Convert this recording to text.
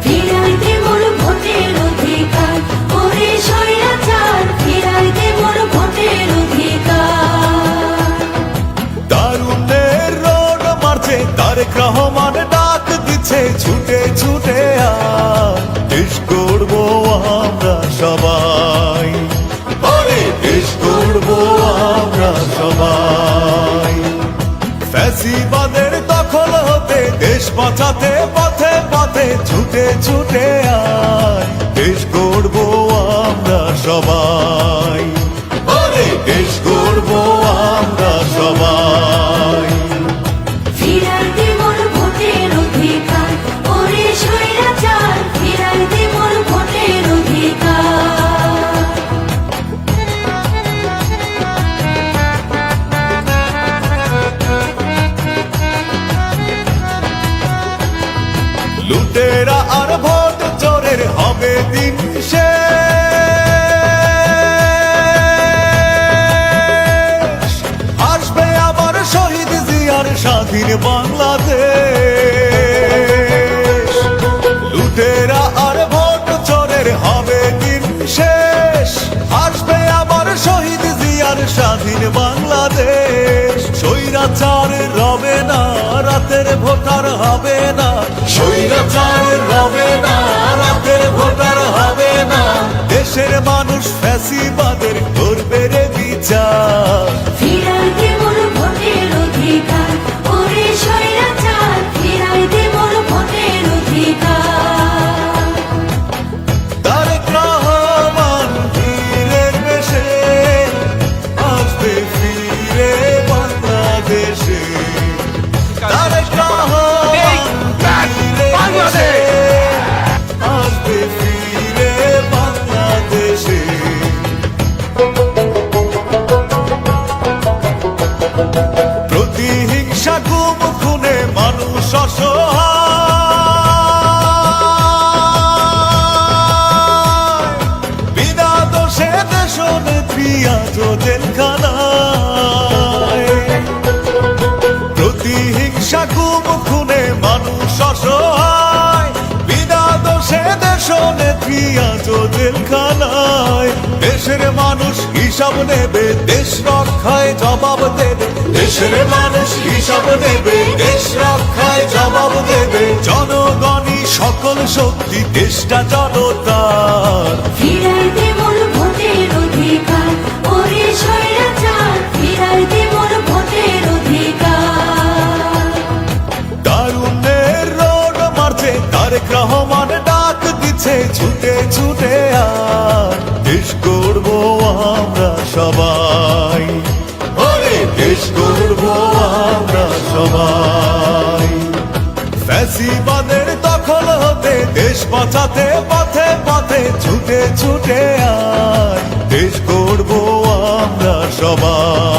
ফিরাই দে মোর ভোটের অধিকার, ওরে স্বৈরাচার, ফিরাই দে মোর ভোটের অধিকার। তারুণ্যের রোড মারছে, তারেক রহমান ডাক দিচ্ছে, ছুটে ছুটে আয়, দেশ গড়বো আমরা সবাই, আরে দেশ গড়বো আমরা সবাই। ফ্যাসিবাদের দখল হতে দেশ বাঁচাতে পথে পথে ছুটে ছুটে আয়, দেশ গড়বো আমরা সবাই, আরে দেশ গড়বো আমরা সবাই। ফিরাই দে মোর ভোটের অধিকার, ওরে স্বৈরাচার, ফিরাই দে মোর ভোটের অধিকার। লুটেরা আর ভোট চোরের হবে দিন শেষ, আসবে আবার শহীদ জিয়ার স্বাধীন বাংলাদেশ। লুটেরা আর ভোট চোরের হবে দিন শেষ, আসবে আবার শহীদ জিয়ার স্বাধীন বাংলাদেশ। স্বৈরাচার রবে না, রাতের ভোটার হবে না, স্বৈরাচার রবে না, রাতের ভোটার হবে না। দেশের মানুষ ফ্যাসিবাদের করবে রে বিচার। ফিরাই দে মোর ভোটের অধিকার, ওরে স্বৈরাচার, ফিরাই দে মোর ভোটের অধিকার। তারেক রহমান বীরের বেশে আসবে ফিরে বাংলাদেশে। তারেক রহমান বীরের বেশে আসবে ফিরে বাংলাদেশে। প্রতিহিংসা গুম খুনে মানুষ অসহায়, বিনা দোষে দেশ নেত্রী আজ জেলখানায়। প্রতিহিংসা গুম খুনে মানুষ অসহায়, বিনা দোষে দেশ নেত্রী আজ জেলখানায়। দেশের মানুষ হিসাব নেবে, দেশ রক্ষায় জবাব দেবে, দেশের মানুষ হিসাব নেবে, দেশ রক্ষায় জবাব দেবে। জনগণই সকল শক্তি, দেশটা জনতার। ফিরাই দে মোর ভোটের অধিকার, ওরে স্বৈরাচার, ফিরাই দে মোর ভোটের অধিকার। তারুণ্যের রোড মারছে, তারেক রহমান ডাক দিচ্ছে, ছুটে ছুটে আয়, দেশ গড়বো আমরা সবাই, ওরে দেশ গড়বো আমরা সবাই। ফ্যাসিবাদের দখল হতে দেশ বাঁচাতে পথে পথে ছুটে ছুটে আয়, দেশ গড়বো আমরা সবাই।